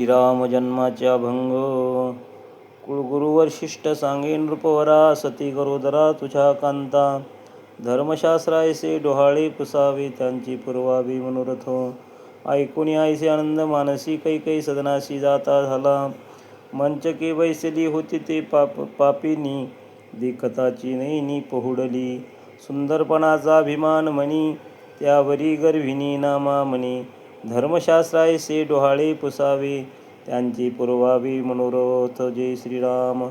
श्रीराम जन्माच्या भंग कुळगुरु वशिष्ठ सांगे नृपवरा सती गरोदरा तुझ्या कांता धर्मशास्त्रायसे डोहाळे पुसावे त्यांची पूर्वावी मनोरथ ऐकून आयसे आनंद मानसी कैकै सदनाशी जाता झाला मंचके बैसली होती ते पापिनी देखताची नैनी पहुडली सुंदरपणाचा अभिमान म्हणी त्यावरी गर्भिणी नामा म्हणी धर्मशास्त्रायसे डोहाळे पुसावे त्यांची पुरवावी मनोरथ. जय श्रीराम.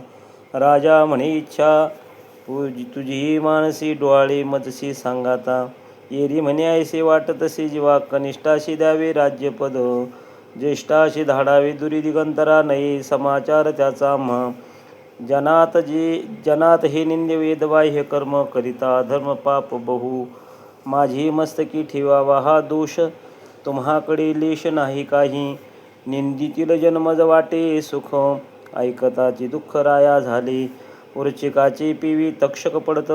राजा म्हणे इच्छा तुझी मानसी डोहाळे मजसी सांगाता येरी म्हणे ऐसे वाटतसे जीवा कनिष्ठाशी द्यावे राज्यपद ज्येष्ठाशी धाडावे दुरी दिगंतरा नये समाचार त्याचा जनात हे निंद्य वेदबाह्य कर्म करिता धर्म पाप बहु माझी मस्तकी ठेवावा हा दोष तुम्हाकडे लेश नाही काही निंदितील जन्मज वाटे सुख ऐकताची दुःख राया झाले वृश्चिकाचे पिवी तक्षक पडत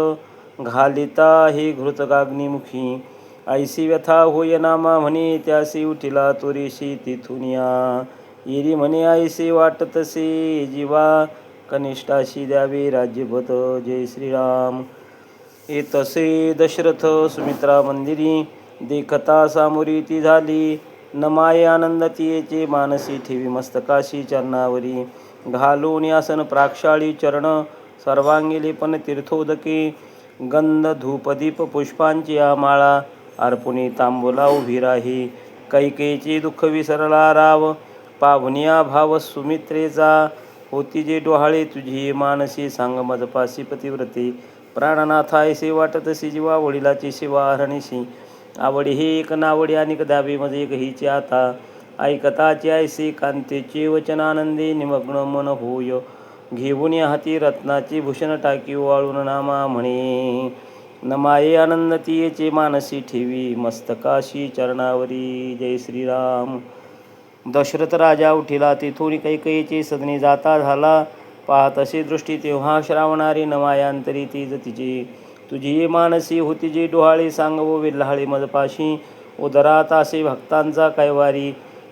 घालिता हे घृतकाग्निमुखी ऐसी व्यथा होय नामा म्हणे त्यासी उठिला तुरीशी तिथून या येरी म्हणे ऐसे वाटतसे जीवा कनिष्ठाशी द्यावे राज्यपद. जय श्रीराम. तसे दशरथ सुमित्रा मंदिरी देखता सामुरी ती झाली न माये आनंद तियेचे मानसी ठेवी मस्तकाशी चरणावरी घालून आसन प्राक्षाळी चरण सर्वांगी लेपन तीर्थोदके गंध धूपदीप पुष्पांची माळा अर्पुणी तांबुला उभी राही कैकेचे दुःख विसरला राव पाहुनिया भाव सुमित्रेचा होती जे डोहाळे तुझी मानसी सांग मजपासी पतिव्रते प्राणनाथ ऐसे वाटतसी जीवा वडिलाची शिवा हरणीशी आवडी हे एक नावडी अनेक द्यावे मज एक हिचे आता ऐकताचे ऐसे कांतेचे वचन आनंदे निमग्न मन होय घेऊन हाती रत्नाचे भूषण टाकी वाळून नामा म्हणे नमाये आनंद तियेचे मानसी ठेवी मस्तकाशी चरणावरी. जय श्रीराम. दशरथ राजा उठिला तेथून कैकेयीचे सदनी जाता झाला पाहत असे दृष्टी तेव्हा श्रावणारी नमायांतरी ती जतीचे तुझी मानसी होती जी डोहाळे सांगवो विल्हाळे मजपाशी उदरात असे भक्तांचा कैवारी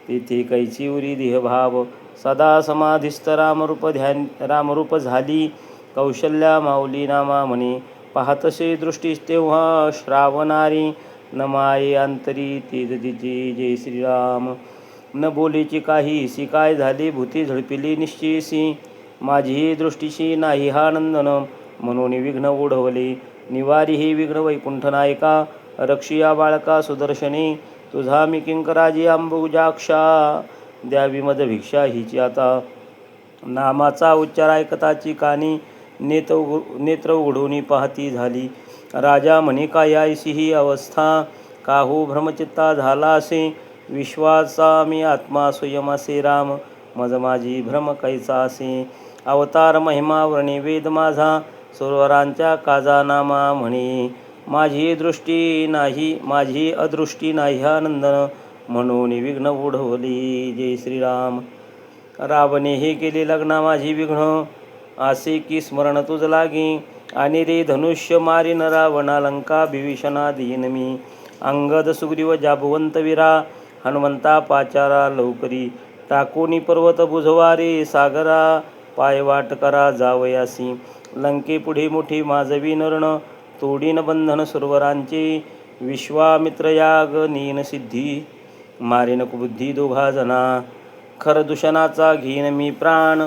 तेथे कैची उरी देहभाव सदा समाधिस्थ रामरूप झाली कौशल्या माऊली नामा म्हणे पाहतसे दृष्टीस तेव्हा श्रावणारी नमाये अंतरी तेजतीची. जय श्रीराम. न बोलीची काही सी काय झाली भूती झळपिली निश्चयसी माझी दृष्टीशी नाही हा नंदन म्हणून विघ्न ओढवले निवारी हे विघ्न वैकुंठ नायका रक्षिया बाळका सुदर्शने तुझा मी किंकराजी अंबुजाक्षा द्यावी मज भिक्षा हिची आता नामाचा उच्चार ऐकताची कानी नेत्र उघडून पाहती झाली राजा म्हणे काय ऐशी ही अवस्था काहू भ्रमचित्ता झाला असे विश्वाचा मी आत्मा स्वयं असे राम मज माझी भ्रम कैचा असे अवतार महिमा वर्णे वेद माझा सरोवरांच्या काजा नामा म्हणे माझी अदृष्टी नाही आनंदन म्हणून विघ्न ओढवली. जय श्रीराम. रावणे हे केले लग्ना माझी विघ्न असे की स्मरण तुझ लागी आणि रे धनुष्य मारिन रावणा लंका विभीषणा दीन मी अंगद सुग्रीव जाबवंत वीरा हनुमंता पाचारा लवकरी टाकोनी पर्वत बुधवारे सागरा पायवाट करा जावयासी लंके पुढे मोठी माजवी नरण तोडीन बंधन सुरवरांचे विश्वामित्र याग नीन सिद्धी मारिन कुबुद्धी दोघा जना खरदूषणाचा घेईन मी प्राण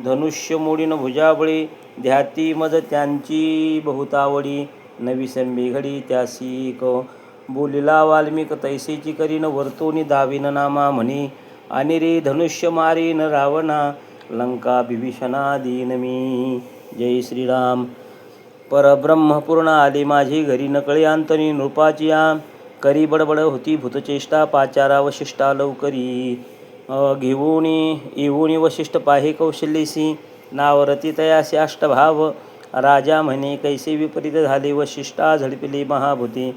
धनुष्य मोडीन भुजाबळी ध्याती मज त्यांची बहुतावडी नवी संबी घडी त्यासी बोलिला वाल्मिक तैसेची करीन वर्तोनी दाविन नामा म्हणे आणि रे धनुष्य मारीन रावणा लंका विभीषणा दीन मी. जय श्रीराम. परब्रह्म पूर्ण आले माझी घरी नकळे अंतनी नृपाची करी बडबड होती भूतचेष्टा पाचारा वशिष्ठा लवकरी येऊन वशिष्ठ पाहे कौशल्यसी नावरती तयासी अष्टभाव राजा म्हणे कैसे विपरीत झाले वशिष्ठा झडपिले महाभूते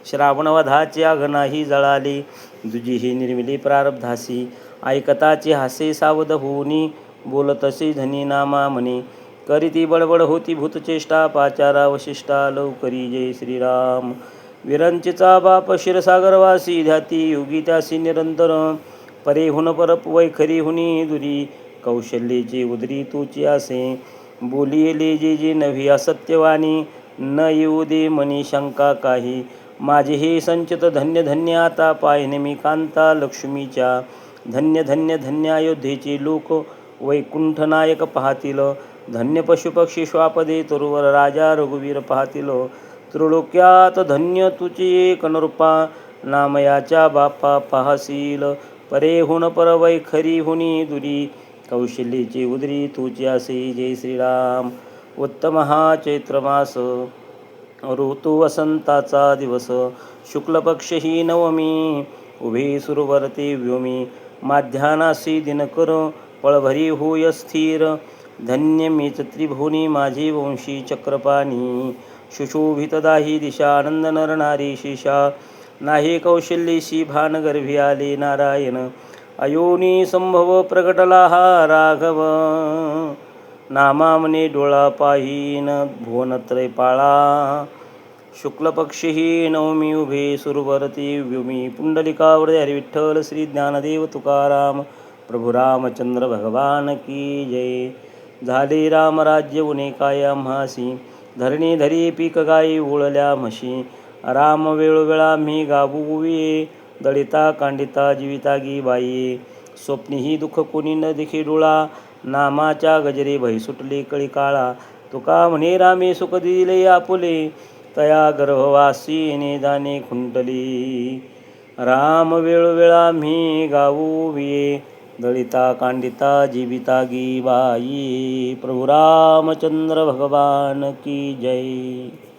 श्रावणवधाचे आग नाही जळाले दुजी निर्मिली प्रारब्धासी ऐकताचे हासे सावध होऊनी बोलतसे धनी नामा म्हणे करीती बडबड होती भूतचेष्टा पाचारा वशिष्ठा लवकरी. जय श्रीराम. विरंचीचा बाप क्षीरसागरवासी ध्याती योगी त्यासी निरंतर परेहुन परप वैखरी हुनी दुरी कौशल्येची उदरी तुची असे बोलिले जे नव्ही असत्यवाणी न येऊ दे मनी शंका काही माझे हे संचित धन्य धन्य आता पाहिने मी कांता लक्ष्मीच्या धन्य धन्य धन्य अयोध्येचे लोक वैकुंठ नायक पाहतील धन्य पशुपक्षी श्वापदे तरुवर राजा रघुवीर पाहतील त्रिलोक्यात धन्य तुझे कनरूपा नामयाच्या बापा पाहसील परेहुन परवैखरी हुनी दुरी कौशल्येची उदरी तुझी असे जय श्रीराम. उत्तम हा चैत्रमास ऋतू वसंताचा दिवस शुक्ल पक्ष ही नवमी उभे सुरवरते व्योमी माध्यानासी दिनकर पळभरी होय स्थिर धन्य मीच त्रिभुवनी माझी वंशी चक्रपाणी सुशोभित दाही दिशा आनंद नरनारी शिषा नाही कौशल्येशी भानगर्भी आले नारायण अयोनी संभव प्रगटला हा राघव नामामने डोळा पाहीन भुवनत्रय पाळा शुक्ल पक्षी ही नवमी उभे सुरवरती व्योमी पुंडलिकावर हरी विठ्ठल श्री ज्ञानदेव तुकाराम प्रभू रामचंद्र भगवान की जय. झाले रामराज्य उने काय आम्हासी धरणी धरी पीक गाई ओळल्या म्हशी राम वेळोवेळा मी गाबुये दळिता कांडिता जीवितागी बाई स्वप्नी ही दुःख कोणी न दिखे डोळा नामाच्या गजरे भय सुटले कळी काळा तुका म्हणे रामे सुख दिले आपुले तया गर्भवासी निदाने खुंटली राम वेळोवेळा मी गाऊये दळिता कांडिता जीवितागी बाई प्रभू रामचंद्र भगवान की जय.